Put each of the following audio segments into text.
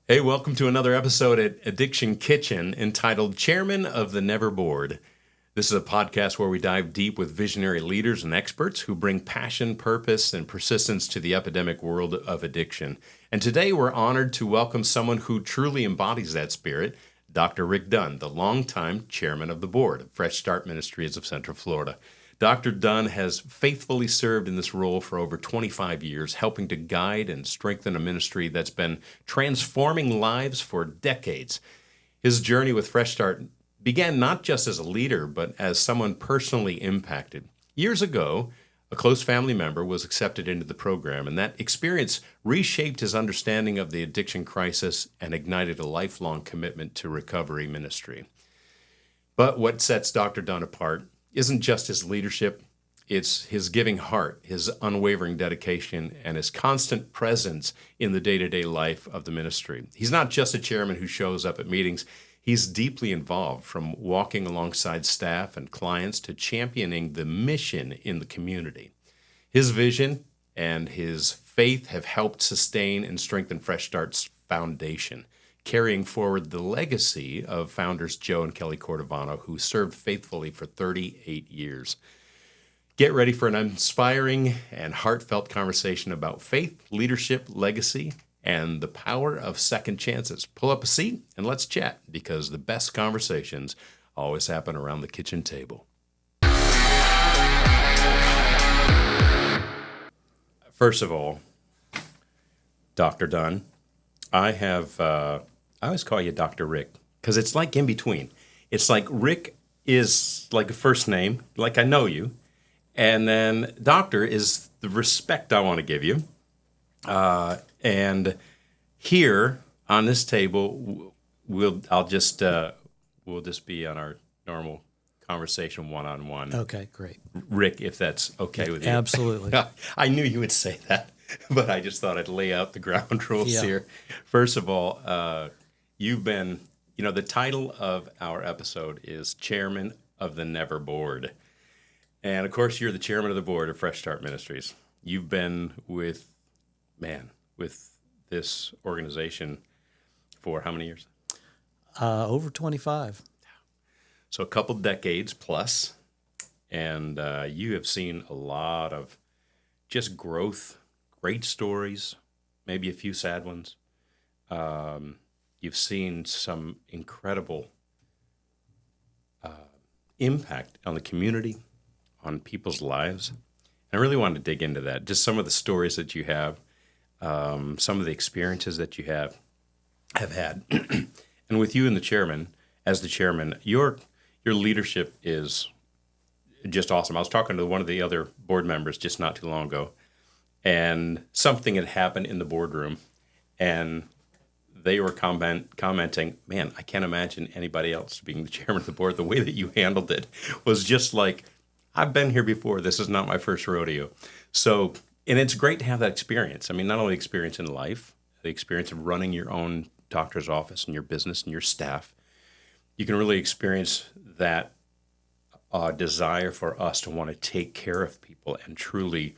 Hey, welcome to another episode at Addiction Kitchen entitled Chairman of the Never Bored. This is a podcast where we dive deep with visionary leaders and experts who bring passion, purpose, and persistence to the epidemic world of addiction. And today we're honored to welcome someone who truly embodies that spirit, Dr. Rick Dunn, the longtime chairman of the board of Fresh Start Ministries of Central Florida. Dr. Dunn has faithfully served in this role for over 25 years, helping to guide and strengthen a ministry that's been transforming lives for decades. His journey with Fresh Start began not just as a leader, but as someone personally impacted. Years ago, a close family member was accepted into the program, and that experience reshaped his understanding of the addiction crisis and ignited a lifelong commitment to recovery ministry. But what sets Dr. Dunn apart isn't just his leadership, it's his giving heart, his unwavering dedication, and his constant presence in the day-to-day life of the ministry. He's not just a chairman who shows up at meetings. He's deeply involved, from walking alongside staff and clients to championing the mission in the community. His vision and his faith have helped sustain and strengthen Fresh Start's foundation, carrying forward the legacy of founders Joe and Kelly Cordovano, who served faithfully for 38 years. Get ready for an inspiring and heartfelt conversation about faith, leadership, legacy, and the power of second chances. Pull up a seat and let's chat, because the best conversations always happen around the kitchen table. First of all, Dr. Dunn, I always call you Dr. Rick, because it's like in between. It's like Rick is like a first name, like I know you, and then Doctor is the respect I want to give you. And here on this table, we'll just be on our normal conversation one-on-one. Okay, great. Rick, if that's okay with you. Absolutely. I knew you would say that, but I just thought I'd lay out the ground rules here. First of all, you've been, the title of our episode is Chairman of the Never Bored. And of course, you're the chairman of the board of Fresh Start Ministries. You've been with this organization for how many years? Over 25. So a couple decades plus. And you have seen a lot of just growth, great stories, maybe a few sad ones. You've seen some incredible impact on the community, on people's lives. And I really wanted to dig into that, just some of the stories that you have, some of the experiences that you have had. And with you and as the chairman, your leadership is just awesome. I was talking to one of the other board members just not too long ago, and something had happened in the boardroom, and they were commenting, man, I can't imagine anybody else being the chairman of the board. The way that you handled it was just like, I've been here before. This is not my first rodeo. So, and it's great to have that experience. I mean, not only experience in life, the experience of running your own doctor's office and your business and your staff. You can really experience that desire for us to want to take care of people and truly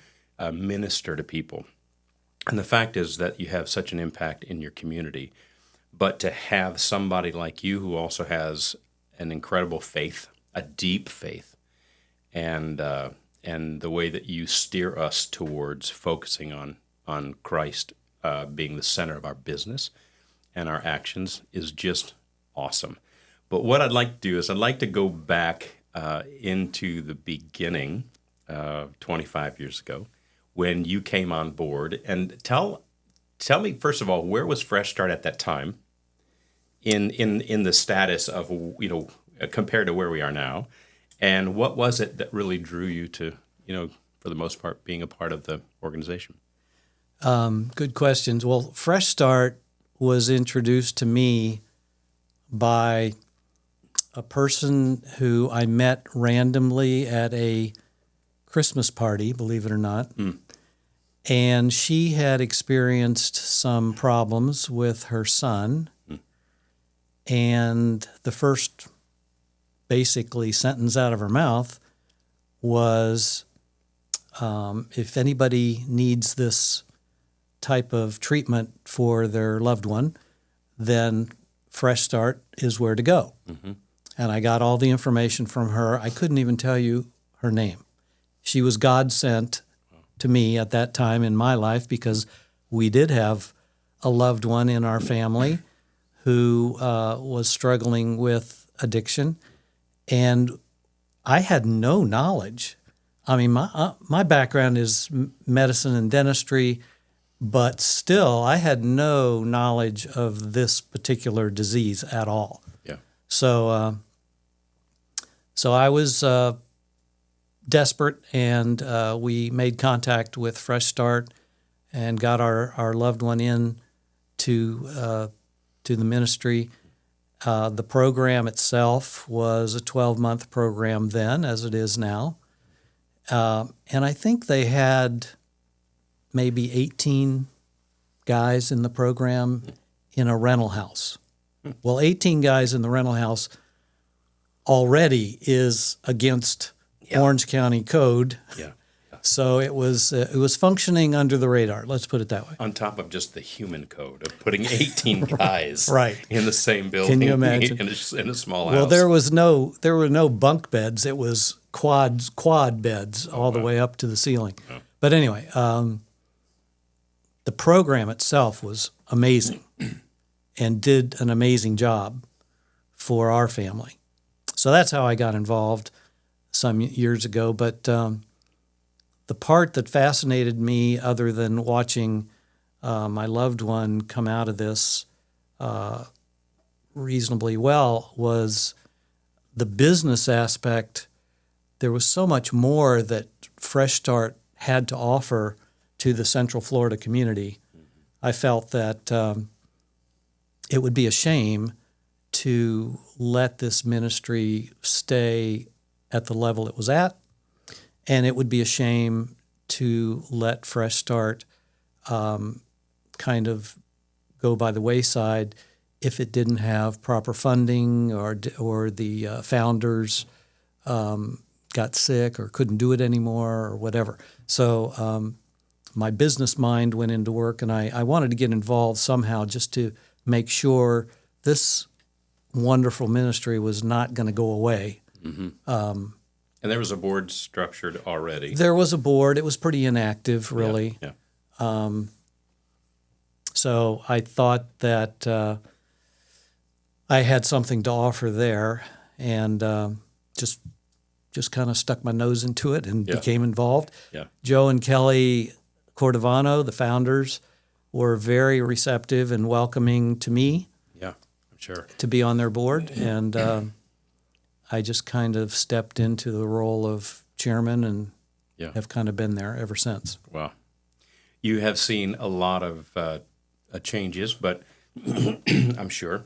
minister to people. And the fact is that you have such an impact in your community, but to have somebody like you who also has an incredible faith, a deep faith, and the way that you steer us towards focusing on Christ being the center of our business and our actions is just awesome. But what I'd like to do is I'd like to go back into the beginning, 25 years ago, when you came on board, and tell me first of all, where was Fresh Start at that time, in the status of compared to where we are now, and what was it that really drew you to for the most part being a part of the organization? Good questions. Well, Fresh Start was introduced to me by a person who I met randomly at a Christmas party, believe it or not. And she had experienced some problems with her son. And the first basically sentence out of her mouth was, if anybody needs this type of treatment for their loved one, then Fresh Start is where to go. And I got all the information from her. I couldn't even tell you her name. She was God sent to me at that time in my life because we did have a loved one in our family who was struggling with addiction. And I had no knowledge. I mean, my background is medicine and dentistry, but still I had no knowledge of this particular disease at all. Yeah. So I was desperate, and we made contact with Fresh Start and got our loved one in to the ministry. The program itself was a 12-month program then, as it is now. And I think they had maybe 18 guys in the program in a rental house. Well, 18 guys in the rental house already is against Orange County code. Yeah. So it was functioning under the radar. Let's put it that way. On top of just the human code of putting 18 guys Right. in the same building. Can you imagine? In a small house. Well, there were no bunk beds. It was quad beds all the way up to the ceiling. Oh. But anyway, the program itself was amazing and did an amazing job for our family. So that's how I got involved some years ago. But the part that fascinated me, other than watching my loved one come out of this reasonably well, was the business aspect. There was so much more that Fresh Start had to offer to the Central Florida community. I felt that it would be a shame to let this ministry stay at the level it was at, and it would be a shame to let Fresh Start kind of go by the wayside if it didn't have proper funding or the founders got sick or couldn't do it anymore or whatever. So my business mind went into work, and I wanted to get involved somehow just to make sure this wonderful ministry was not going to go away. And there was a board structured already. There was a board. It was pretty inactive, really. Yeah. So I thought that I had something to offer there, and just kind of stuck my nose into it and became involved. Yeah. Joe and Kelly Cordovano, the founders, were very receptive and welcoming to me Yeah, I'm sure. to be on their board, and I just kind of stepped into the role of chairman and have kind of been there ever since. Wow. You have seen a lot of changes, but I'm sure.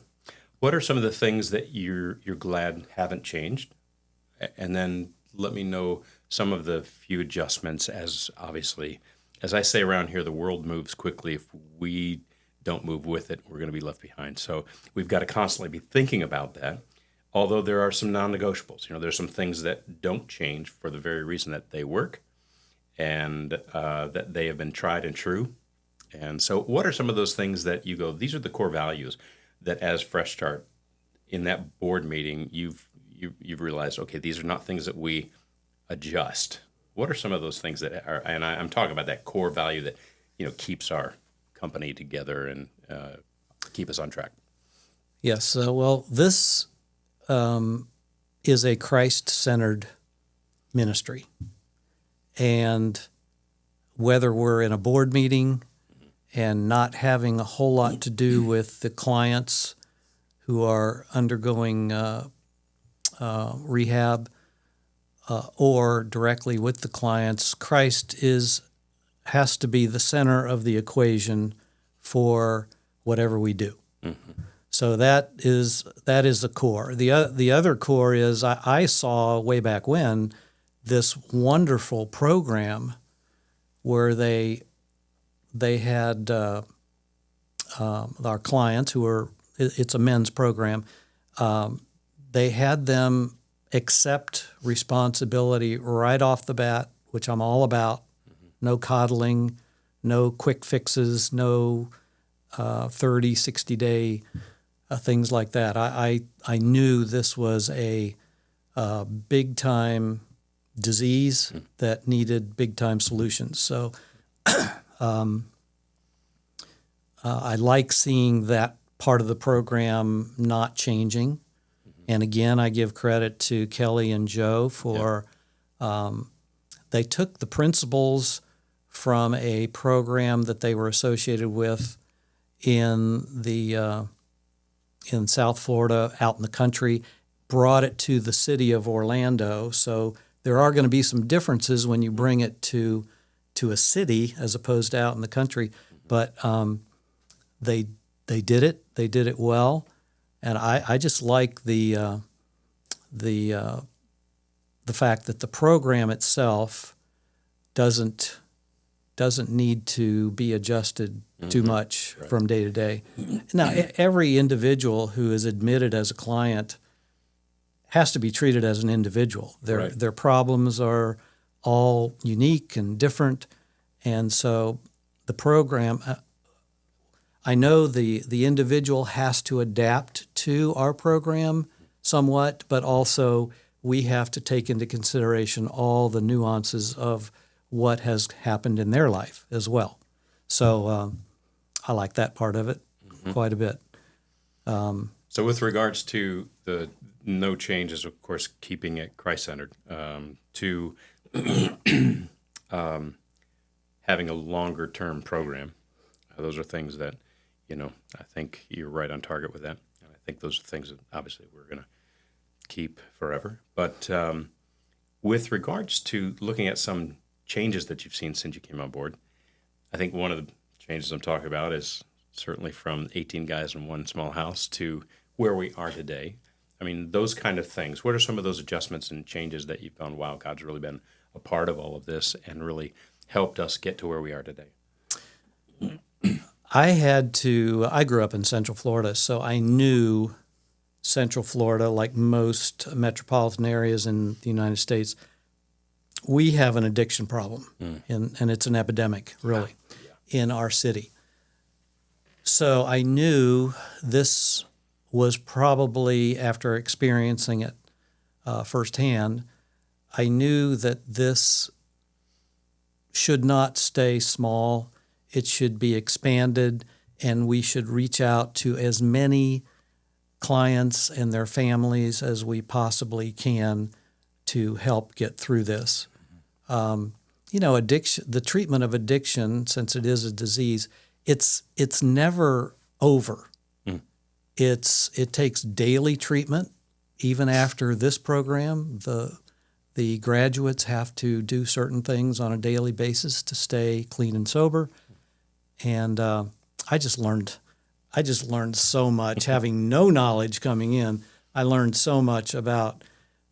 What are some of the things that you're glad haven't changed? And then let me know some of the few adjustments, as obviously, as I say around here, the world moves quickly. If we don't move with it, we're going to be left behind. So we've got to constantly be thinking about that. Although there are some non-negotiables. There's some things that don't change for the very reason that they work and that they have been tried and true. And so what are some of those things that you go, these are the core values that as Fresh Start, in that board meeting, you've realized, okay, these are not things that we adjust. What are some of those things that are, and I'm talking about that core value that, keeps our company together and keep us on track? Yes. Well, this is a Christ-centered ministry. And whether we're in a board meeting and not having a whole lot to do with the clients who are undergoing rehab or directly with the clients, Christ has to be the center of the equation for whatever we do. Mm-hmm. So that is the core. The other core is I saw way back when this wonderful program where they had our clients who were, it's a men's program, they had them accept responsibility right off the bat, which I'm all about. Mm-hmm. No coddling, no quick fixes, no 30, 60-day things like that. I knew this was a big-time disease that needed big-time solutions. So I like seeing that part of the program not changing. And again, I give credit to Kelly and Joe for they took the principles from a program that they were associated with in South Florida, out in the country, brought it to the city of Orlando. So there are going to be some differences when you bring it to a city as opposed to out in the country. But they did it. They did it well, and I just like the fact that the program itself doesn't need to be adjusted too much from day to day. Now, every individual who is admitted as a client has to be treated as an individual. Their problems are all unique and different, and so the program. I know the individual has to adapt to our program somewhat, but also we have to take into consideration all the nuances of what has happened in their life as well. So I like that part of it quite a bit. So with regards to the no changes, of course, keeping it Christ-centered, to having a longer-term program, those are things that, I think you're right on target with that. And I think those are things that obviously we're going to keep forever. But with regards to looking at some changes that you've seen since you came on board, I think one of the changes I'm talking about is certainly from 18 guys in one small house to where we are today. I mean, those kind of things. What are some of those adjustments and changes that you've gone, wow, God's really been a part of all of this and really helped us get to where we are today? I grew up in Central Florida, so I knew Central Florida, like most metropolitan areas in the United States. We have an addiction problem, and it's an epidemic, really, in our city. So I knew this was probably, after experiencing it firsthand, I knew that this should not stay small. It should be expanded, and we should reach out to as many clients and their families as we possibly can to help get through this. Addiction, the treatment of addiction, since it is a disease, it's never over. It takes daily treatment. Even after this program, the graduates have to do certain things on a daily basis to stay clean and sober. And I just learned so much, having no knowledge coming in. I learned so much about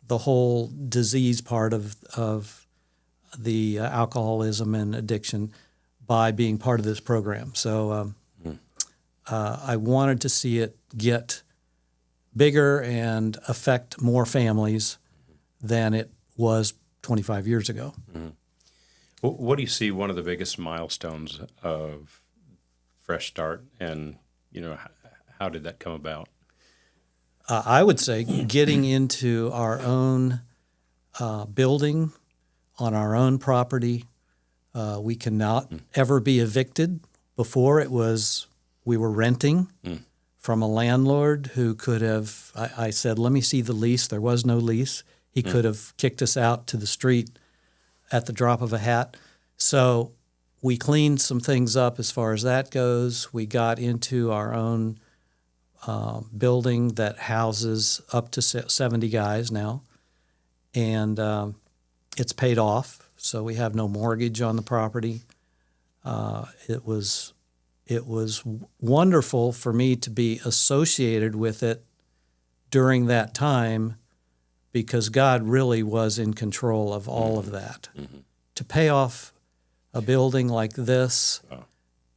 the whole disease part of the alcoholism and addiction by being part of this program. So I wanted to see it get bigger and affect more families than it was 25 years ago. What do you see one of the biggest milestones of Fresh Start, and how did that come about? I would say getting into our own building on our own property. We cannot ever be evicted. Before it was we were renting from a landlord who could have, I said, let me see the lease. There was no lease. He could have kicked us out to the street at the drop of a hat. So we cleaned some things up as far as that goes. We got into our own building that houses up to 70 guys now, and it's paid off. So we have no mortgage on the property. It was wonderful for me to be associated with it during that time, because God really was in control of all of that. To pay off a building like this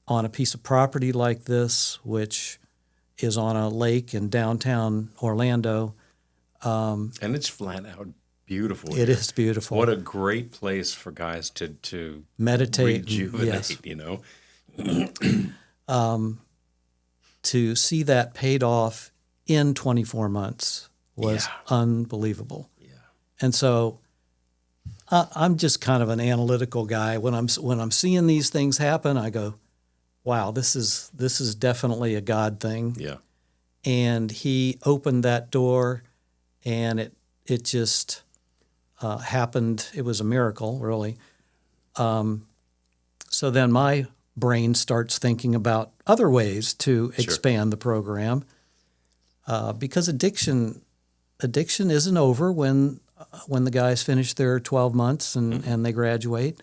on a piece of property like this, which is on a lake in downtown Orlando. And it's flat out beautiful. It is beautiful. What a great place for guys to meditate, rejuvenate, yes. to see that paid off in 24 months was unbelievable. Yeah. And so I'm just kind of an analytical guy. When I'm seeing these things happen, I go, wow, this is definitely a God thing. Yeah. And he opened that door, and it just happened. It was a miracle, really. So then my brain starts thinking about other ways to expand the program, because addiction isn't over when the guys finish their 12 months and they graduate.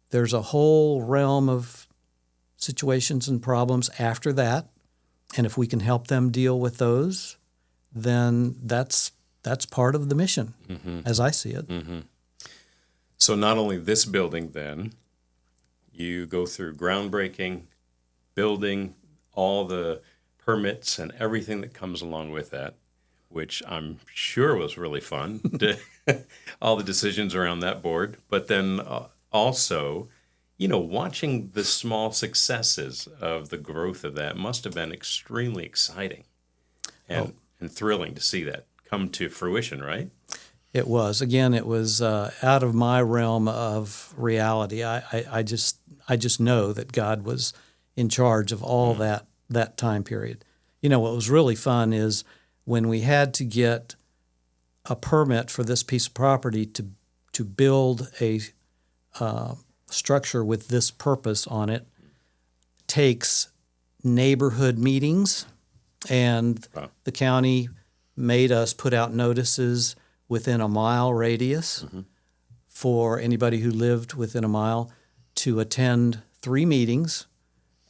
There's a whole realm of situations and problems after that, and if we can help them deal with those, then that's part of the mission, as I see it. Mm-hmm. So not only this building, then you go through groundbreaking, building, all the permits and everything that comes along with that, which I'm sure was really fun. All the decisions around that board, but then also, watching the small successes of the growth of that must have been extremely exciting and thrilling to see that come to fruition, right? It was. Again, it was out of my realm of reality. I just know that God was in charge of all that time period. What was really fun is when we had to get a permit for this piece of property to build a structure with this purpose on it, takes neighborhood meetings, and the county made us put out notices within a mile radius for anybody who lived within a mile to attend 3 meetings,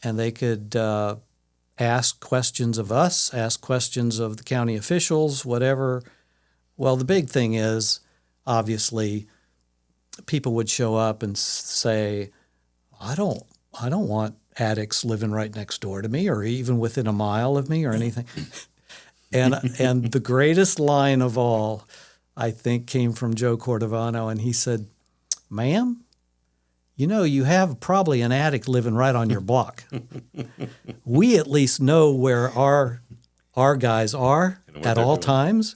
and they could ask questions of us, ask questions of the county officials, whatever. Well, the big thing is, obviously, people would show up and say, I don't want addicts living right next door to me or even within a mile of me or anything. And the greatest line of all, I think, came from Joe Cordovano, and he said, ma'am, you have probably an addict living right on your block. We at least know where our guys are at all times,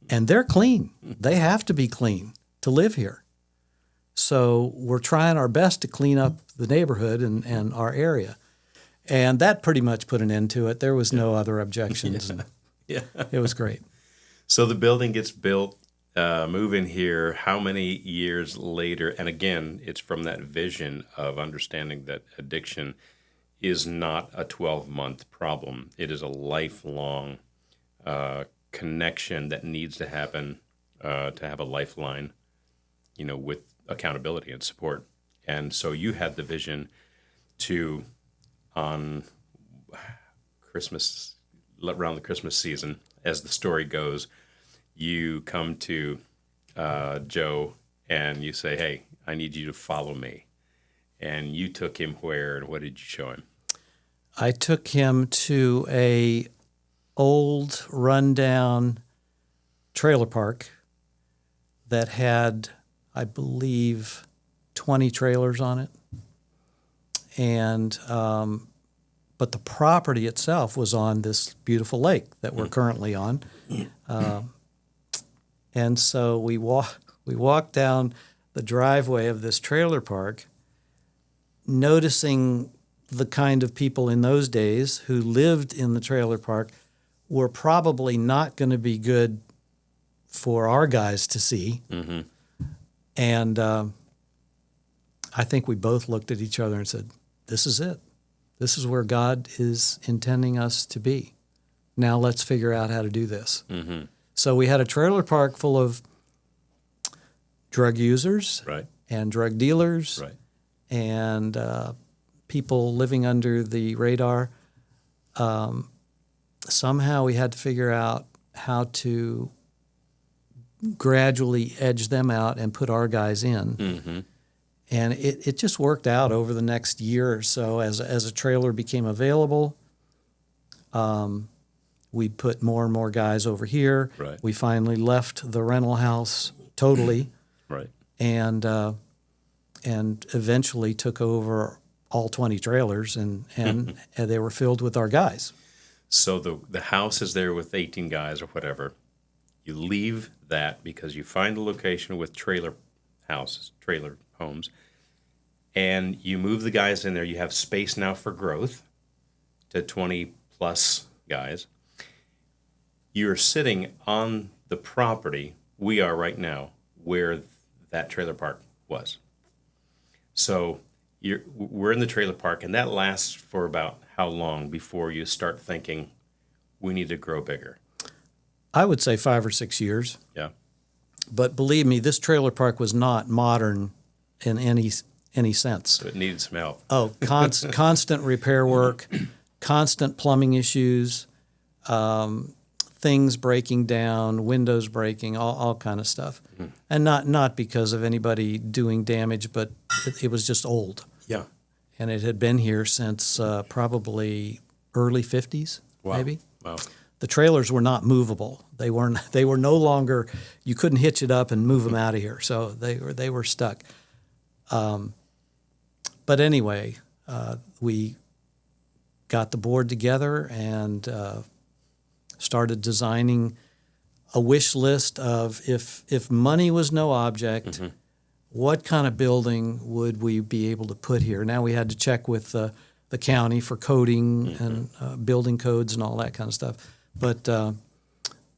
and they're clean. They have to be clean to live here. So we're trying our best to clean up the neighborhood and our area. And that pretty much put an end to it. There was no other objections. Yeah. It was great. So the building gets built, move in here. How many years later? And again, it's from that vision of understanding that addiction is not a 12-month problem. It is a lifelong connection that needs to happen to have a lifeline, with accountability and support. And so you had the vision to, on Christmas, around the Christmas season, as the story goes, you come to Joe and you say, hey, I need you to follow me. And you took him where, and what did you show him? I took him to a old, rundown trailer park that had, I believe, 20 trailers on it. And but the property itself was on this beautiful lake that we're currently on. And so we walked down the driveway of this trailer park, noticing the kind of people in those days who lived in the trailer park were probably not going to be good for our guys to see. Mm-hmm. And I think we both looked at each other and said, this is it. This is where God is intending us to be. Now let's figure out how to do this. Mm-hmm. So we had a trailer park full of drug users and drug dealers and people living under the radar. Somehow we had to figure out how to gradually edge them out and put our guys in. Mm-hmm. And it just worked out over the next year or so as a trailer became available. We put more and more guys over here. Right. We finally left the rental house totally. Right. And eventually took over all 20 trailers, and they were filled with our guys. So the house is there with 18 guys or whatever. You leave that because you find a location with trailer homes, and you move the guys in there. You have space now for growth to 20 plus guys. You're sitting on the property we are right now where that trailer park was. So we're in the trailer park, and that lasts for about how long before you start thinking we need to grow bigger? I would say 5 or 6 years. Yeah. But believe me, this trailer park was not modern in any sense. So it needed some help. Oh, constant repair work, constant plumbing issues, things breaking down, windows breaking, all kind of stuff. Mm-hmm. And not because of anybody doing damage, but it was just old. Yeah. And it had been here since probably early 50s, maybe. Wow. The trailers were not movable. They were no longer, you couldn't hitch it up and move them out of here. So they were stuck. But anyway, we got the board together and started designing a wish list of if money was no object, mm-hmm. what kind of building would we be able to put here? Now we had to check with the county for coding mm-hmm. and building codes and all that kind of stuff. But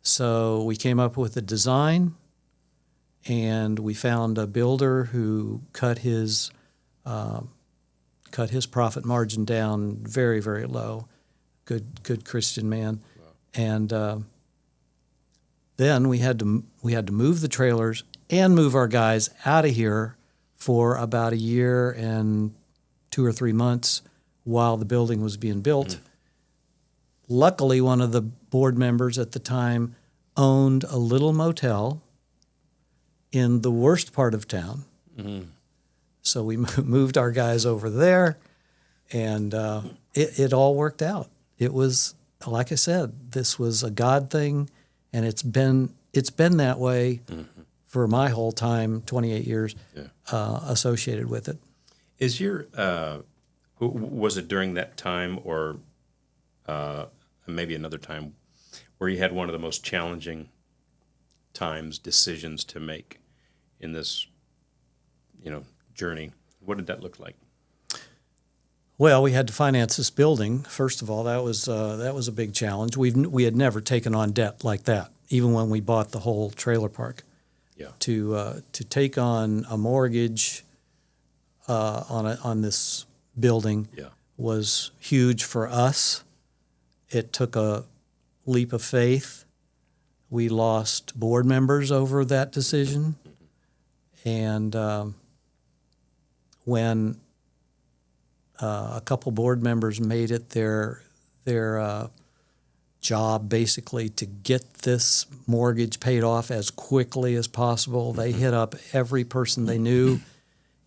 so we came up with a design, and we found a builder who cut his profit margin down very, very low. Good Christian man. Wow. And then we had to move the trailers and move our guys out of here for about a year and 2 or 3 months while the building was being built. Mm. Luckily, one of the board members at the time owned a little motel in the worst part of town. Mm-hmm. So we moved our guys over there, and it all worked out. It was, like I said, this was a God thing, and it's been that way mm-hmm. for my whole time, 28 years, associated with it. Is your was it during that time or maybe another time where you had one of the most challenging decisions to make in this, journey? What did that look like? Well, we had to finance this building. First of all, that was a big challenge. We had never taken on debt like that, even when we bought the whole trailer park. Yeah. To take on a mortgage on this building was huge for us. It took a leap of faith. We lost board members over that decision, and when a couple board members made it their job basically to get this mortgage paid off as quickly as possible, they hit up every person they knew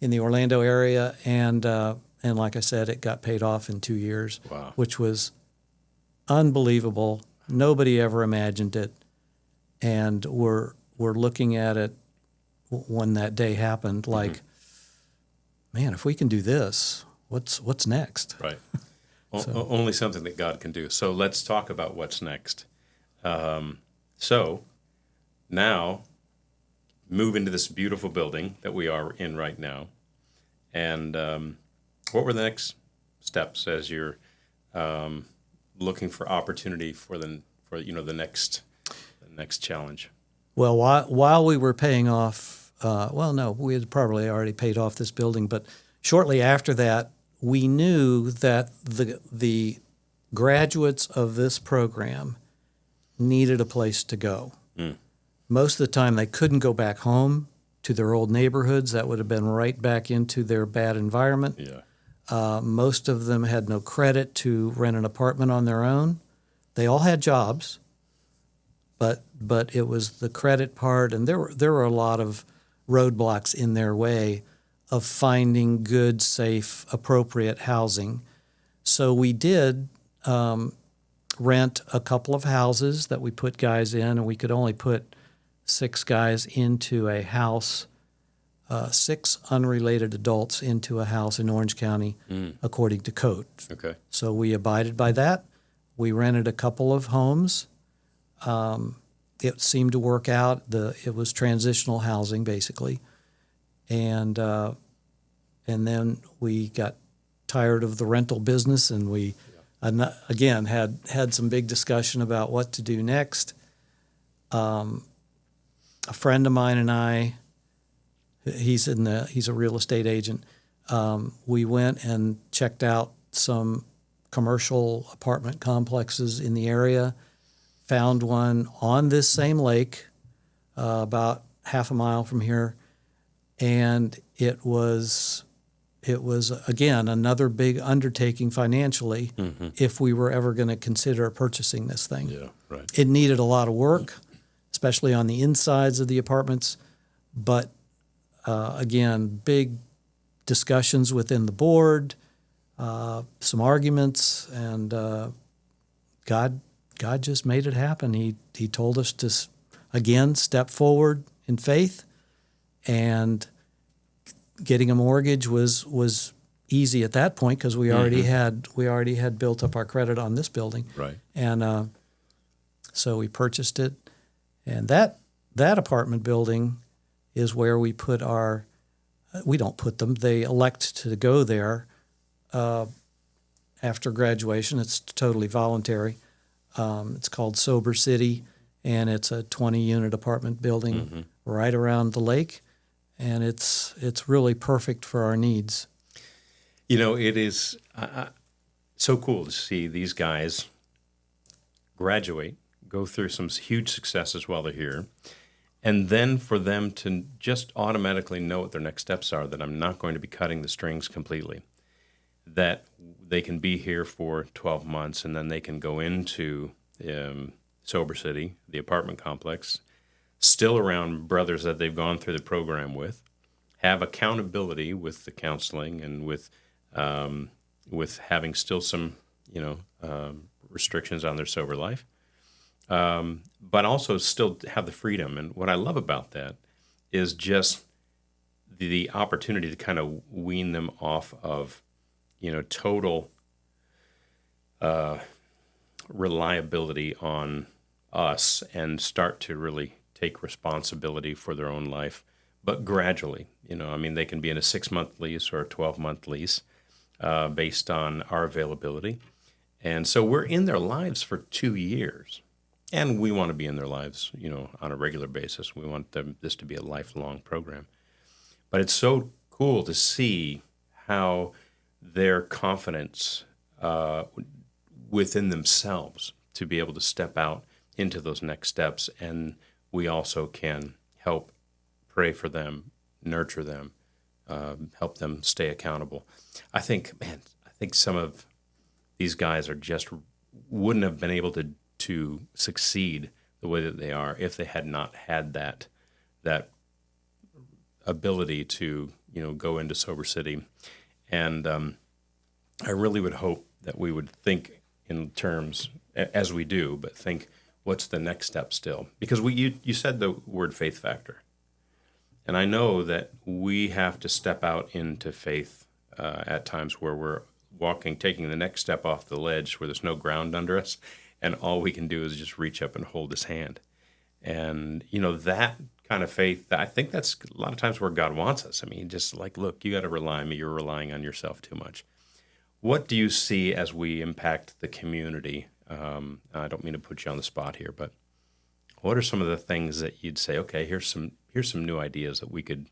in the Orlando area, and like I said, it got paid off in 2 years, wow. which was unbelievable. Nobody ever imagined it, and we're looking at it when that day happened like, mm-hmm. man, if we can do this, what's next? Right. Only something that God can do. So let's talk about what's next. So now move into this beautiful building that we are in right now. And what were the next steps as you're looking for opportunity for the next challenge? Well, while we were paying off, we had probably already paid off this building, but shortly after that, we knew that the graduates of this program needed a place to go. Mm. Most of the time, they couldn't go back home to their old neighborhoods. That would have been right back into their bad environment. Yeah. Most of them had no credit to rent an apartment on their own. They all had jobs, but it was the credit part, and there were a lot of roadblocks in their way of finding good, safe, appropriate housing. So we did rent a couple of houses that we put guys in, and we could only put 6 guys into a house, 6 unrelated adults into a house in Orange County, according to code. Okay. So we abided by that. We rented a couple of homes. It seemed to work out. It was transitional housing basically, and then we got tired of the rental business, and we again had some big discussion about what to do next. A friend of mine and I, he's a real estate agent. We went and checked out some commercial apartment complexes in the area, found one on this same lake, about half a mile from here, and it was again another big undertaking financially if we were ever going to consider purchasing this thing. Yeah, right. It needed a lot of work, especially on the insides of the apartments, but again, big discussions within the board, some arguments, and God just made it happen. He told us to again step forward in faith, and getting a mortgage was easy at that point because we already had built up our credit on this building, Right. and so we purchased it, and that apartment building is where we put our. We don't put them; they elect to go there after graduation. It's totally voluntary. It's called Sober City, and it's a 20-unit apartment building right around the lake, and it's really perfect for our needs. You know, it is so cool to see these guys graduate, go through some huge successes while they're here, and then for them to just automatically know what their next steps are, that I'm not going to be cutting the strings completely, that they can be here for 12 months, and then they can go into Sober City, the apartment complex, still around brothers that they've gone through the program with, have accountability with the counseling and with having still some, restrictions on their sober life, but also still have the freedom. And what I love about that is just the opportunity to kind of wean them off of, total reliability on us and start to really take responsibility for their own life, but gradually. They can be in a 6-month lease or a 12-month lease based on our availability. And so we're in their lives for 2 years. And we want to be in their lives, on a regular basis. We want this to be a lifelong program. But it's so cool to see how their confidence within themselves to be able to step out into those next steps. And we also can help pray for them, nurture them, help them stay accountable. I think some of these guys wouldn't have been able to succeed the way that they are if they had not had that ability to go into Sober City. And I really would hope that we would think in terms, as we do, but think, what's the next step still? Because you said the word faith factor. And I know that we have to step out into faith at times where we're taking the next step off the ledge where there's no ground under us, and all we can do is just reach up and hold his hand. And, that kind of faith, I think that's a lot of times where God wants us. Just like, look, you got to rely on me. You're relying on yourself too much. What do you see as we impact the community? I don't mean to put you on the spot here, but what are some of the things that you'd say, okay, here's some new ideas that we could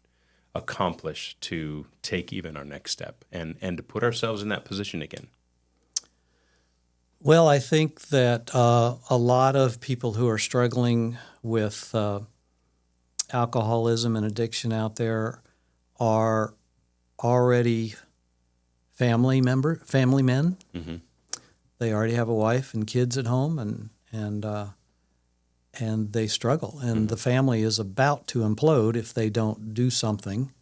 accomplish to take even our next step and to put ourselves in that position again? Well, I think that a lot of people who are struggling with alcoholism and addiction out there are already family men. Mm-hmm. They already have a wife and kids at home, and they struggle. And the family is about to implode if they don't do something.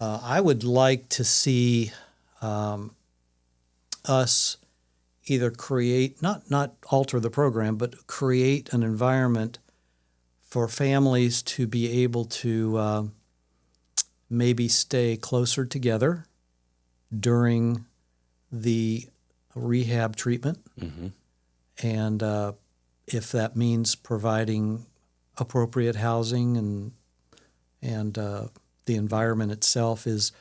I would like to see us either create, not alter the program, but create an environment for families to be able to maybe stay closer together during the rehab treatment, and if that means providing appropriate housing and the environment itself is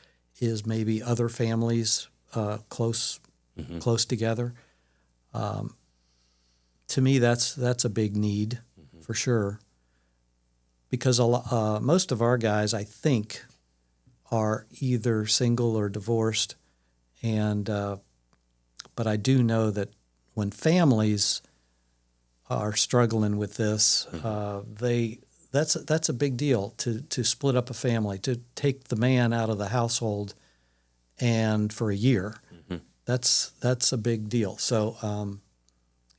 maybe other families close together. To me, that's a big need for sure, because most of our guys, I think, are either single or divorced, and but I do know that when families are struggling with this, that's a big deal to split up a family, to take the man out of the household, and for a year, that's a big deal. So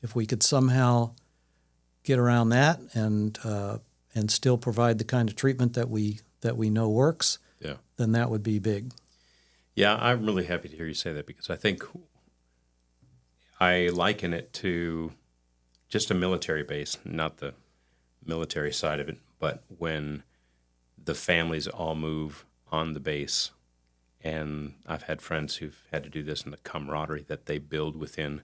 if we could somehow get around that and still provide the kind of treatment that we know works, then that would be big. Yeah, I'm really happy to hear you say that, because I think I liken it to just a military base, not the military side of it, but when the families all move on the base. And I've had friends who've had to do this, and the camaraderie that they build within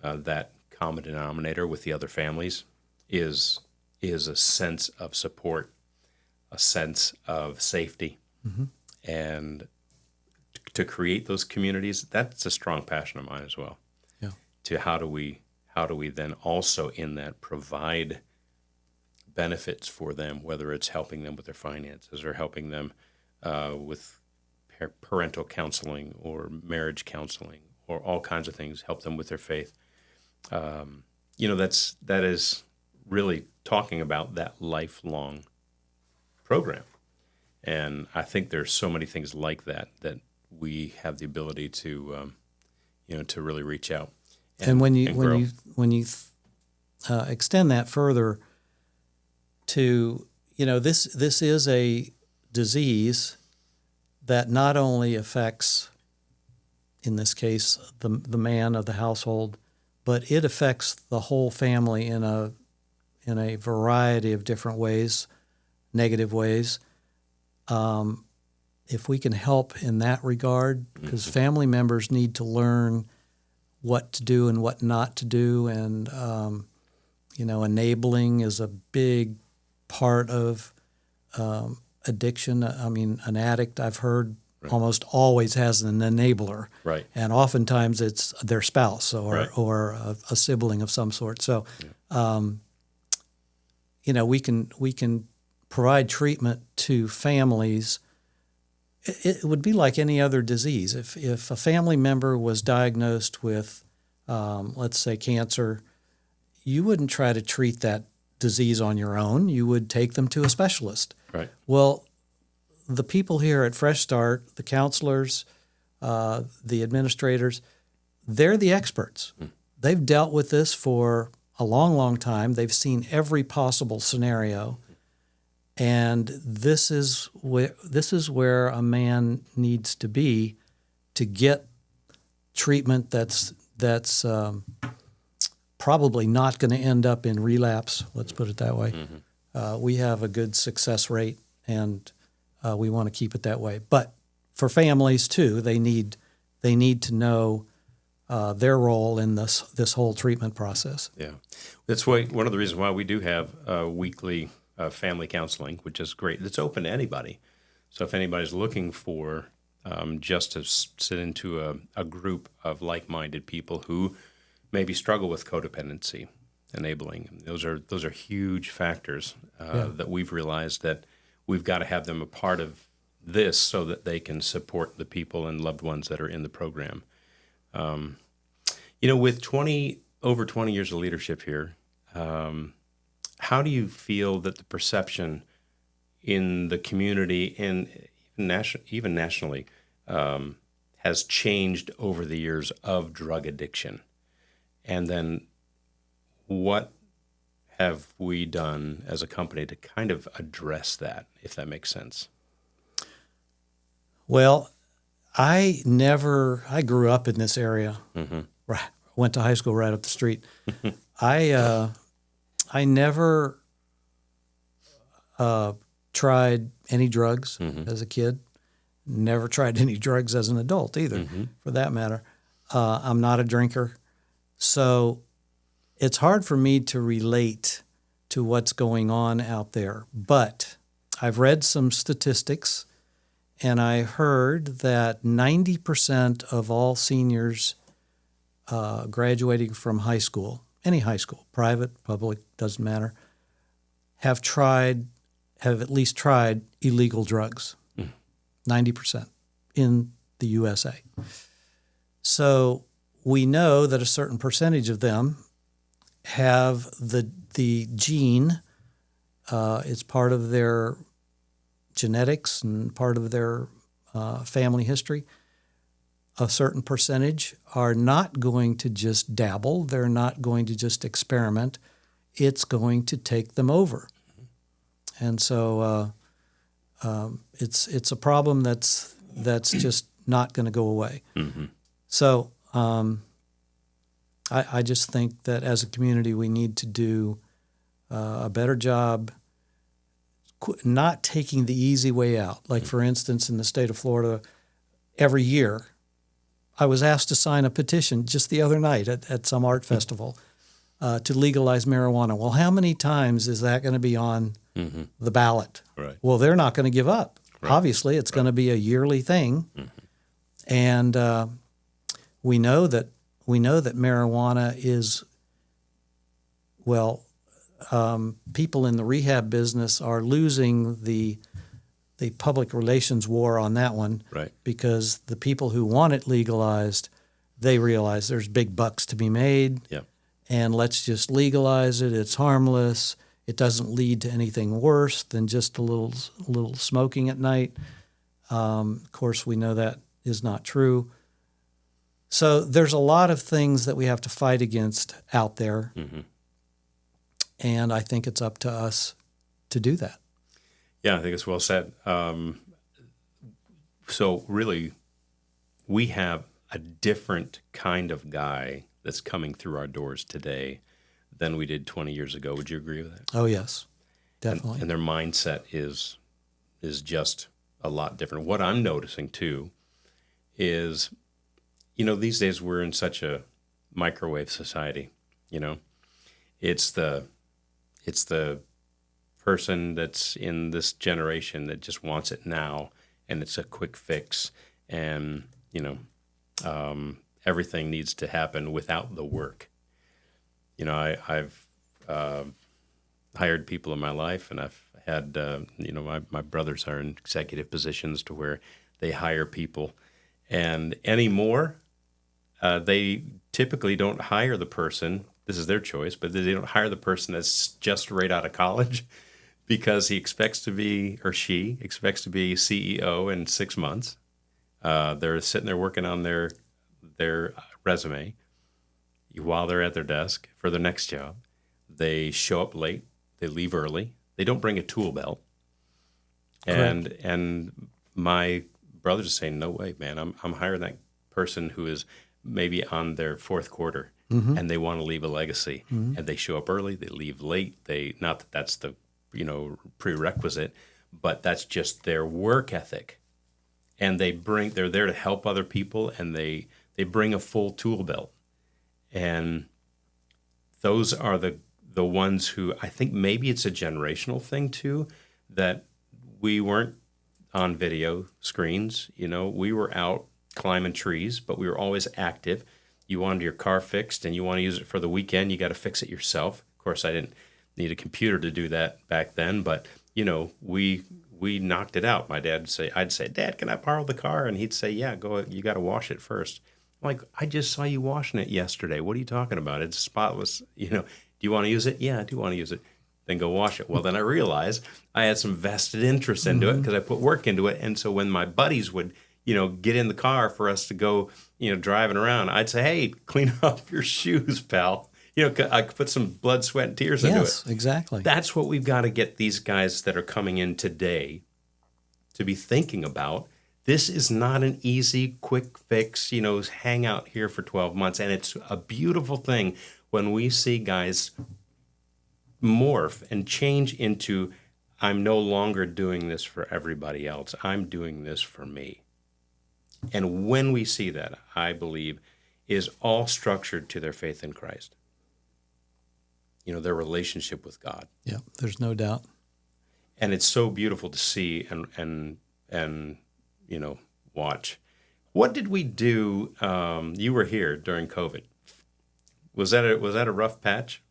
that common denominator with the other families is a sense of support, a sense of safety. And to create those communities, that's a strong passion of mine as well. Yeah. To how do we then also in that provide benefits for them, whether it's helping them with their finances or helping them with parental counseling or marriage counseling or all kinds of things, help them with their faith. That is really talking about that lifelong program. And I think there's so many things like that we have the ability to really reach out. And when you extend that further to, this is a disease that not only affects, in this case, the man of the household, but it affects the whole family in a variety of different ways, negative ways. If we can help in that regard, because family members need to learn what to do and what not to do, and enabling is a big part of addiction. I mean, an addict, I've heard, almost always has an enabler, right? And oftentimes it's their spouse or a sibling of some sort. So, we can provide treatment to families. It would be like any other disease. If a family member was diagnosed with, let's say, cancer, you wouldn't try to treat that disease on your own. You would take them to a specialist. Right. Well, the people here at Fresh Start, the counselors, the administrators, they're the experts. They've dealt with this for a long, long time. They've seen every possible scenario. And this is where a man needs to be to get treatment that's probably not going to end up in relapse. Let's put it that way. We have a good success rate, and we want to keep it that way. But for families too, they need to know their role in this whole treatment process. Yeah, that's why one of the reasons why we do have weekly family counseling, which is great. It's open to anybody. So if anybody's looking for just to sit into a group of like-minded people who maybe struggle with codependency, enabling, those are huge factors that we've realized that we've got to have them a part of this so that they can support the people and loved ones that are in the program. With over 20 years of leadership here, how do you feel that the perception in the community and even nationally has changed over the years of drug addiction? And then what have we done as a company to kind of address that, if that makes sense? Well, I grew up in this area. Went to high school right up the street. I never tried any drugs as a kid. Never tried any drugs as an adult either, for that matter. I'm not a drinker. So it's hard for me to relate to what's going on out there. But I've read some statistics, and I heard that 90% of all seniors graduating from high school, any high school, private, public, doesn't matter, have at least tried illegal drugs. 90% in the USA. So we know that a certain percentage of them have the gene. It's part of their genetics and part of their family history. A certain percentage are not going to just dabble. They're not going to just experiment. It's going to take them over. And so it's a problem that's just not going to go away. Mm-hmm. So I just think that as a community we need to do a better job not taking the easy way out. Like, for instance, in the state of Florida, every year I was asked to sign a petition just the other night at some art festival to legalize marijuana. Well, how many times is that going to be on the ballot? Right. Well, they're not going to give up. Right. Obviously, it's going to be a yearly thing, and we know that marijuana is, well, people in the rehab business are losing the public relations war on that one, right? Because the people who want it legalized, they realize there's big bucks to be made, and let's just legalize it. It's harmless. It doesn't lead to anything worse than just a little smoking at night. Of course, we know that is not true. So there's a lot of things that we have to fight against out there, and I think it's up to us to do that. Yeah, I think it's well said. So really, we have a different kind of guy that's coming through our doors today than we did 20 years ago. Would you agree with that? Oh, yes, definitely. And their mindset is just a lot different. What I'm noticing, too, is, these days we're in such a microwave society, It's the person that's in this generation that just wants it now, and it's a quick fix, and, everything needs to happen without the work. I've hired people in my life, and I've had, my brothers are in executive positions to where they hire people. And anymore, they typically don't hire the person, this is their choice, but they don't hire the person that's just right out of college because he expects to be, or she expects to be CEO in 6 months. They're sitting there working on their resume while they're at their desk for their next job. They show up late. They leave early. They don't bring a tool belt. And my brothers are saying, no way, man. I'm hiring that person who is maybe on their fourth quarter, and they want to leave a legacy. And they show up early. They leave late. Not that that's the prerequisite, but that's just their work ethic. And they're there to help other people, and they bring a full tool belt. And those are the ones who, I think maybe it's a generational thing too, that we weren't on video screens. We were out climbing trees, but we were always active. You wanted your car fixed and you want to use it for the weekend, you got to fix it yourself. Of course, I didn't need a computer to do that back then, but we knocked it out. My dad would say, I'd say, Dad, can I borrow the car? And he'd say, yeah, go, you got to wash it first. I'm like, I just saw you washing it yesterday. What are you talking about? It's spotless. Do you want to use it? Yeah, I do want to use it. Then go wash it. Well, then I realized I had some vested interest into it because I put work into it. And so when my buddies would, get in the car for us to go, driving around, I'd say, hey, clean off your shoes, pal. I could put some blood, sweat, and tears into it. Yes, exactly. That's what we've got to get these guys that are coming in today to be thinking about. This is not an easy, quick fix, hang out here for 12 months. And it's a beautiful thing when we see guys morph and change into, I'm no longer doing this for everybody else. I'm doing this for me. And when we see that, I believe, is all structured to their faith in Christ. their relationship with God. Yeah, there's no doubt. And it's so beautiful to see and watch. What did we do? You were here during COVID. Was that a rough patch?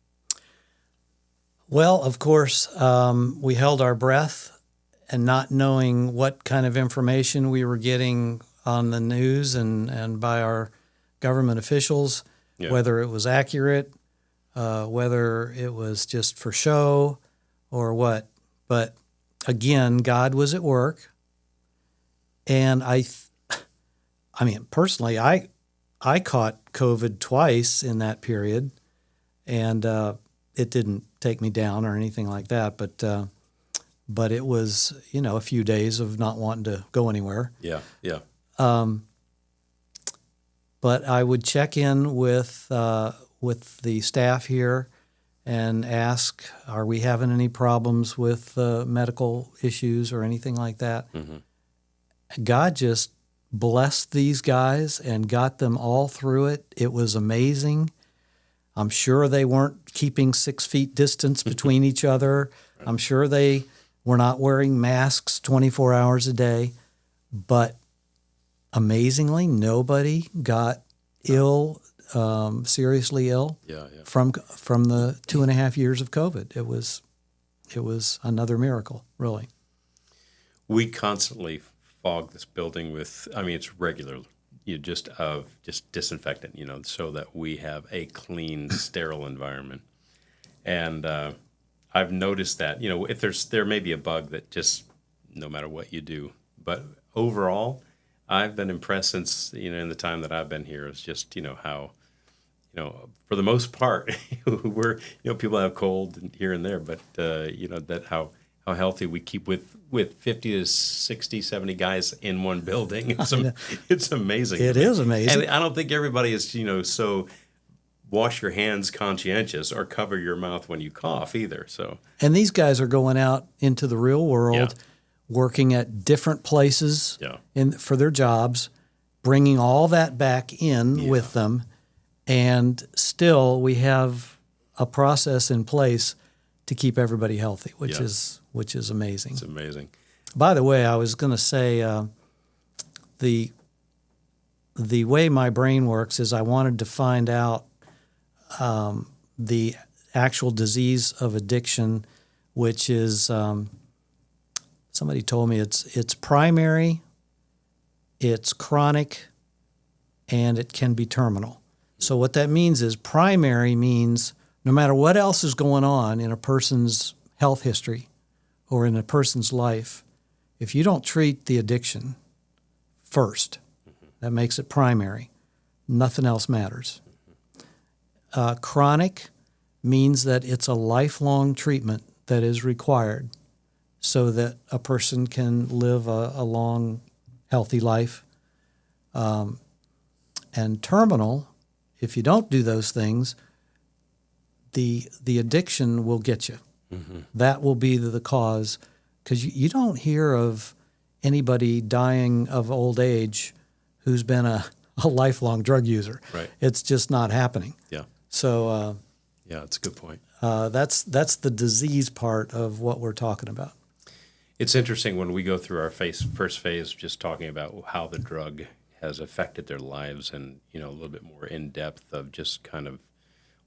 Well, of course, we held our breath, and not knowing what kind of information we were getting on the news and by our government officials, Yeah. whether it was accurate, whether it was just for show or what. But again, God was at work. And I mean, personally, I caught COVID twice in that period, and it didn't take me down or anything like that. But it was, a few days of not wanting to go anywhere. Yeah, yeah. But I would check in with the staff here and ask, are we having any problems with medical issues or anything like that? Mm-hmm. God just blessed these guys and got them all through it. It was amazing. I'm sure they weren't keeping 6 feet distance between each other. Right. I'm sure they were not wearing masks 24 hours a day. But amazingly, nobody got ill, seriously ill, from the 2.5 years of COVID. It was another miracle, really. We constantly fog this building with, it's regular, just disinfectant, so that we have a clean, sterile environment. And I've noticed that, if there may be a bug that just, no matter what you do, but overall, I've been impressed since, in the time that I've been here, is just, how, for the most part, we're, people have cold here and there, but, that how healthy we keep with 50 to 60, 70 guys in one building. It's amazing. It is amazing. And I don't think everybody is, so wash your hands conscientious or cover your mouth when you cough either. So, and these guys are going out into the real world, working at different places for their jobs, bringing all that back in with them, and still we have a process in place to keep everybody healthy, which is amazing. It's amazing. By the way, I was going to say the way my brain works is I wanted to find out the actual disease of addiction, which is somebody told me it's primary, it's chronic, and it can be terminal. So what that means is primary means no matter what else is going on in a person's health history or in a person's life, if you don't treat the addiction first, that makes it primary. Nothing else matters. Chronic means that it's a lifelong treatment that is required so that a person can live a long, healthy life. And terminal, if you don't do those things, the addiction will get you. Mm-hmm. That will be the cause, because you don't hear of anybody dying of old age who's been a lifelong drug user. Right. It's just not happening. Yeah. So that's a good point. That's the disease part of what we're talking about. It's interesting when we go through our first phase, just talking about how the drug has affected their lives, and a little bit more in depth of just kind of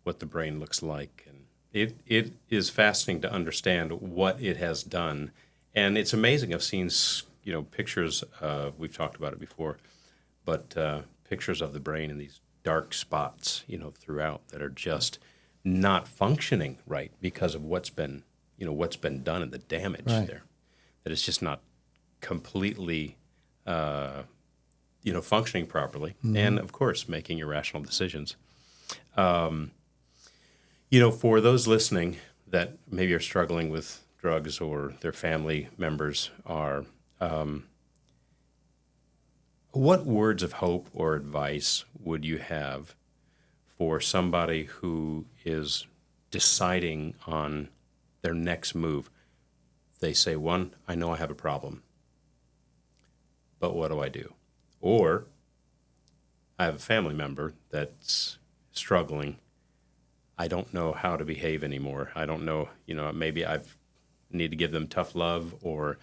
what the brain looks like, and it is fascinating to understand what it has done, and it's amazing. I've seen pictures. We've talked about it before, but pictures of the brain in these dark spots, throughout that are just not functioning right because of what's been done and the damage there. That it's just not completely, functioning properly, and of course making irrational decisions. For those listening that maybe are struggling with drugs or their family members are, what words of hope or advice would you have for somebody who is deciding on their next move? They say, one, I know I have a problem, but what do I do? Or I have a family member that's struggling. I don't know how to behave anymore. I don't know, maybe I need to give them tough love, or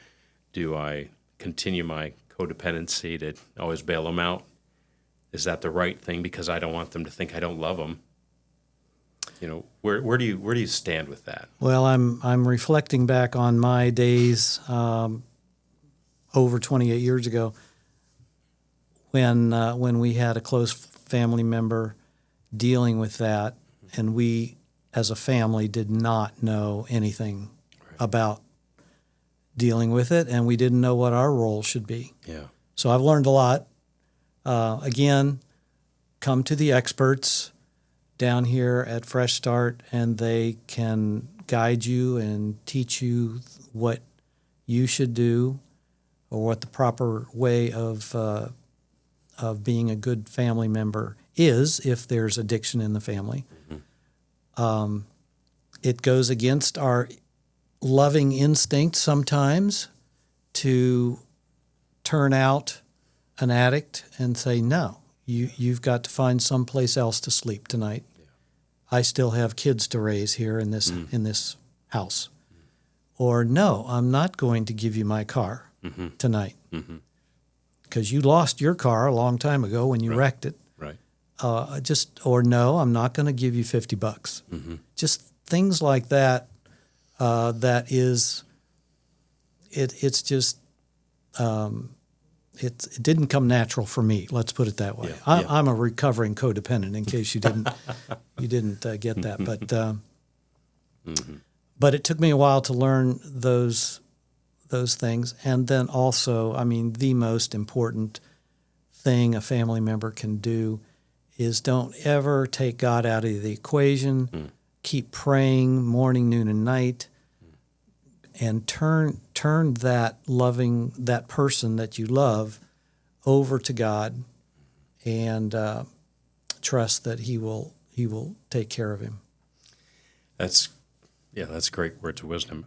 do I continue my codependency to always bail them out? Is that the right thing? Because I don't want them to think I don't love them. Where do you stand with that? Well, I'm reflecting back on my days over 28 years ago when we had a close family member dealing with that, and we as a family did not know anything about dealing with it, and we didn't know what our role should be. Yeah. So I've learned a lot. Again, come to the experts down here at Fresh Start, and they can guide you and teach you what you should do, or what the proper way of being a good family member is if there's addiction in the family. Mm-hmm. It goes against our loving instinct sometimes to turn out an addict and say, no, you've got to find someplace else to sleep tonight. Yeah. I still have kids to raise here in this house. Or no, I'm not going to give you my car tonight because you lost your car a long time ago when you wrecked it. Right. Or no, I'm not going to give you $50. Mm-hmm. Just things like that. It's just. It didn't come natural for me. Let's put it that way. Yeah, I'm a recovering codependent. In case you didn't get that, but it took me a while to learn those things. And then also, I mean, the most important thing a family member can do is don't ever take God out of the equation. Keep praying morning, noon, and night. And turn that person that you love over to God, and trust that He will take care of him. That's great words of wisdom.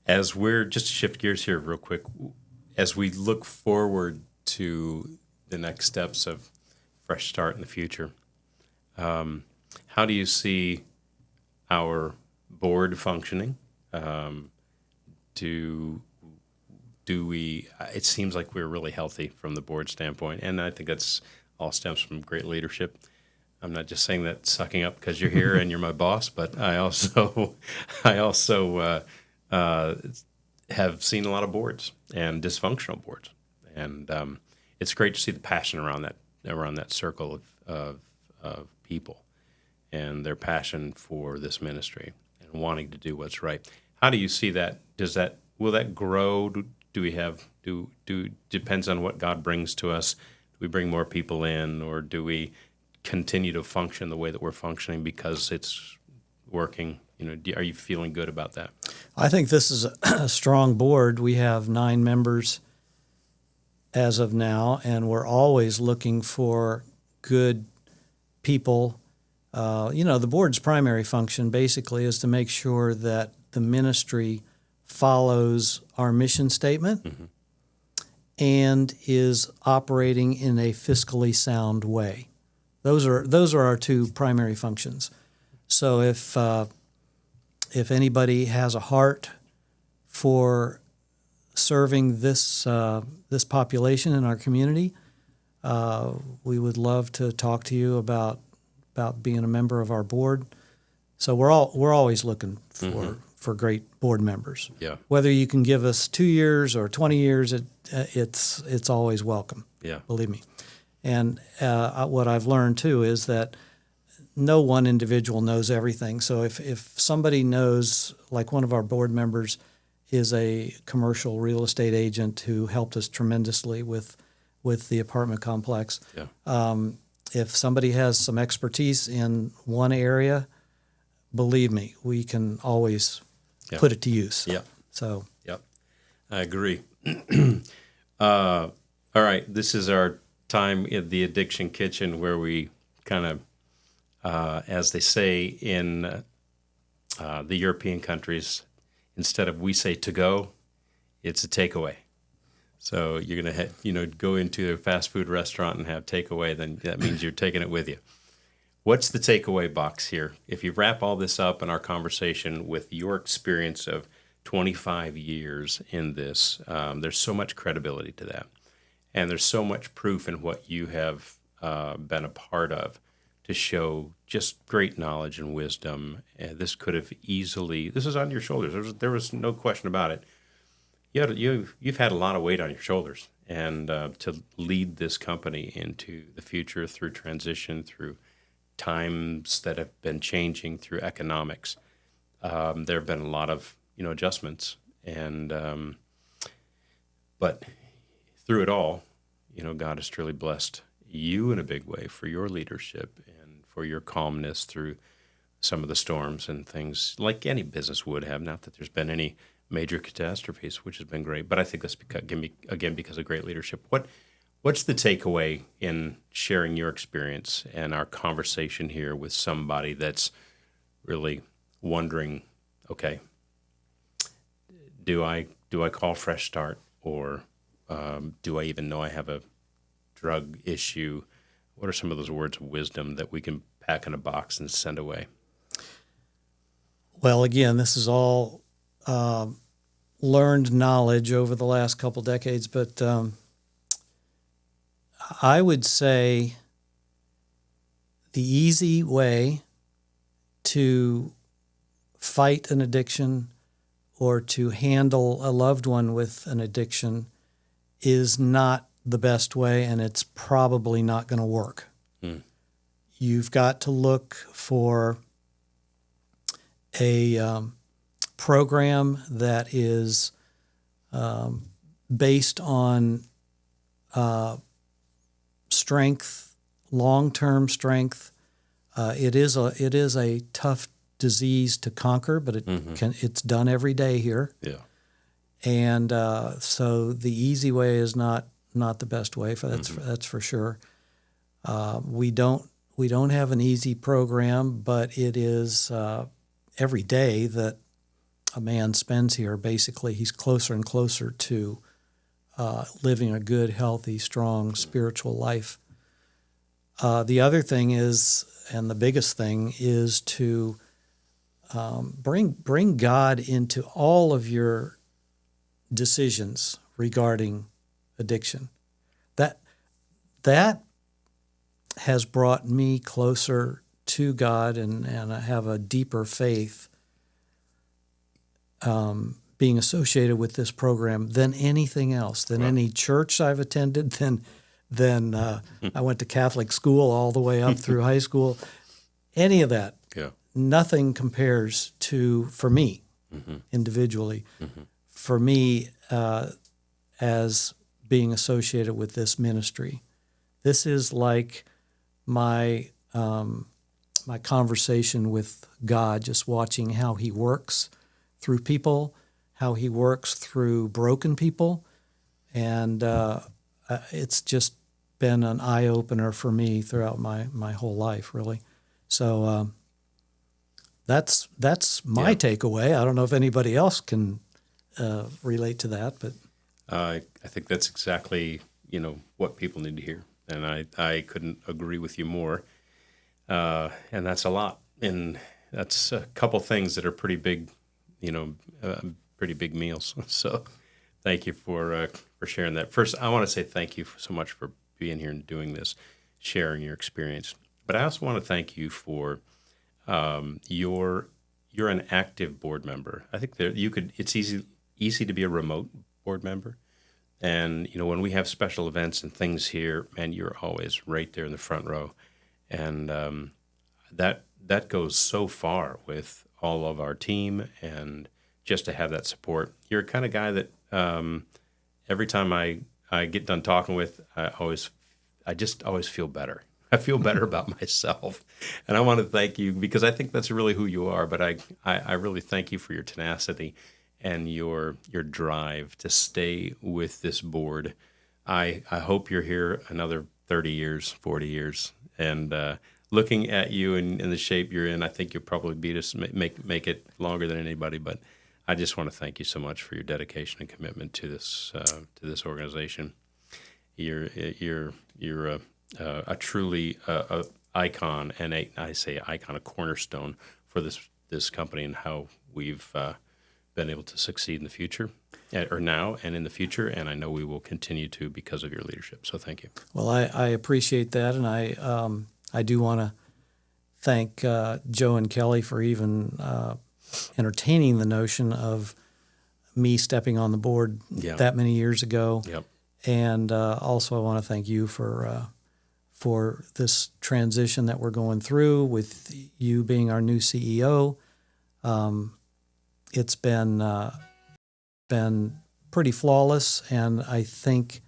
As we're just to shift gears here real quick, as we look forward to the next steps of Fresh Start in the future, how do you see our board functioning? Do we? It seems like we're really healthy from the board standpoint, and I think that's all stems from great leadership. I'm not just saying that sucking up because you're here and you're my boss, but I also have seen a lot of boards and dysfunctional boards, and it's great to see the passion around that circle of people and their passion for this ministry and wanting to do what's right. How do you see that? Will that grow? Depends on what God brings to us. Do we bring more people in, or do we continue to function the way that we're functioning because it's working? Are you feeling good about that? I think this is a strong board. We have 9 members as of now, and we're always looking for good people. The board's primary function basically is to make sure that the ministry follows our mission statement and is operating in a fiscally sound way. Those are our 2 primary functions. So if anybody has a heart for serving this population in our community, we would love to talk to you about being a member of our board. So we're always looking for great board members. Yeah. Whether you can give us 2 years or 20 years, it's always welcome. Yeah. Believe me. And what I've learned too is that no one individual knows everything. So if somebody knows, like one of our board members is a commercial real estate agent who helped us tremendously with the apartment complex. Yeah. If somebody has some expertise in one area, believe me, we can always put it to use. Yeah. So. Yep. I agree. All right. This is our time in the addiction kitchen where we kind of, as they say in the European countries, instead of we say to go, it's a takeaway. So you're going to go into a fast food restaurant and have takeaway, then that means you're taking it with you. what's the takeaway box here? If you wrap all this up in our conversation with your experience of 25 years in this, there's so much credibility to that. And there's so much proof in what you have been a part of to show just great knowledge and wisdom. This could have easily, this is on your shoulders. There was no question about it. You've had a lot of weight on your shoulders. And to lead this company into the future through transition, through times that have been changing, through economics, there have been a lot of adjustments. And but through it all, God has truly blessed you in a big way for your leadership and for your calmness through some of the storms and things like any business would have. Not that there's been any major catastrophes, which has been great, but I think that's because of great leadership. What's the takeaway in sharing your experience and our conversation here with somebody that's really wondering, okay, do I call Fresh Start, or do I even know I have a drug issue? What are some of those words of wisdom that we can pack in a box and send away? Well, again, this is all learned knowledge over the last couple decades, but I would say the easy way to fight an addiction or to handle a loved one with an addiction is not the best way, and it's probably not going to work. You've got to look for a program that is based on strength, long-term strength. It is a tough disease to conquer, but it's done every day here. Yeah. And so the easy way is not the best way. That's for sure. We don't have an easy program, but it is every day that a man spends here, basically, he's closer and closer to living a good, healthy, strong spiritual life. The other thing is, and the biggest thing, is to bring God into all of your decisions regarding addiction. That has brought me closer to God, and I have a deeper faith being associated with this program than anything else, than any church I've attended, than I went to Catholic school all the way up through high school. Any of that. Yeah. Nothing compares to, for me, individually, for me as being associated with this ministry. This is like my conversation with God, just watching how He works through people, how He works through broken people, and it's just been an eye-opener for me throughout my whole life, really. So that's my takeaway. I don't know if anybody else can relate to that, but I think that's exactly what people need to hear, and I couldn't agree with you more. And that's a lot, and that's a couple things that are pretty big, pretty big meals. So thank you for sharing that. First, I want to say thank you so much for being here and doing this, sharing your experience. But I also want to thank you for you're an active board member. I think it's easy to be a remote board member. And, when we have special events and things here, man, you're always right there in the front row. And that goes so far with all of our team, and just to have that support. You're the kind of guy that every time I get done talking with, I just always feel better. I feel better about myself. And I want to thank you, because I think that's really who you are. But I really thank you for your tenacity and your drive to stay with this board. I hope you're here another 30 years, 40 years. And looking at you and the shape you're in, I think you'll probably beat us, make it longer than anybody. But I just want to thank you so much for your dedication and commitment to this organization. You're a truly a icon, and I say icon, a cornerstone for this company and how we've been able to succeed in the future, or now and in the future, and I know we will continue to because of your leadership. So thank you. Well, I appreciate that, and I do want to thank Joe and Kelly for even entertaining the notion of me stepping on the board that many years ago. Yep. And also I want to thank you for this transition that we're going through with you being our new CEO. It's been pretty flawless, and I think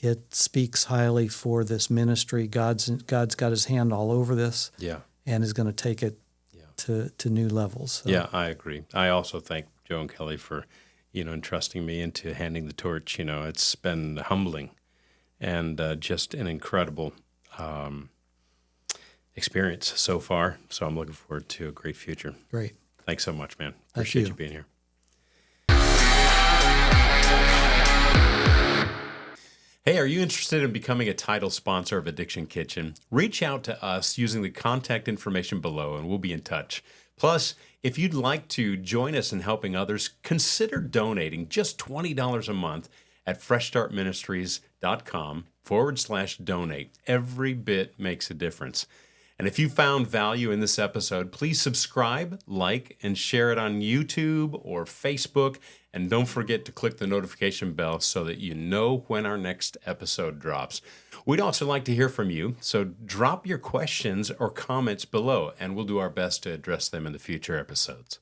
it speaks highly for this ministry. God's got his hand all over this, and is going to take it to new levels. So. Yeah, I agree. I also thank Joe and Kelly for, entrusting me into handing the torch. It's been humbling and just an incredible experience so far. So I'm looking forward to a great future. Great. Thanks so much, man. Appreciate you being here. Hey, are you interested in becoming a title sponsor of Addiction Kitchen? Reach out to us using the contact information below and we'll be in touch. Plus, if you'd like to join us in helping others, consider donating just $20 a month at freshstartministries.com/donate. Every bit makes a difference. And if you found value in this episode, please subscribe, like, and share it on YouTube or Facebook. And don't forget to click the notification bell so that you know when our next episode drops. We'd also like to hear from you, so drop your questions or comments below, and we'll do our best to address them in the future episodes.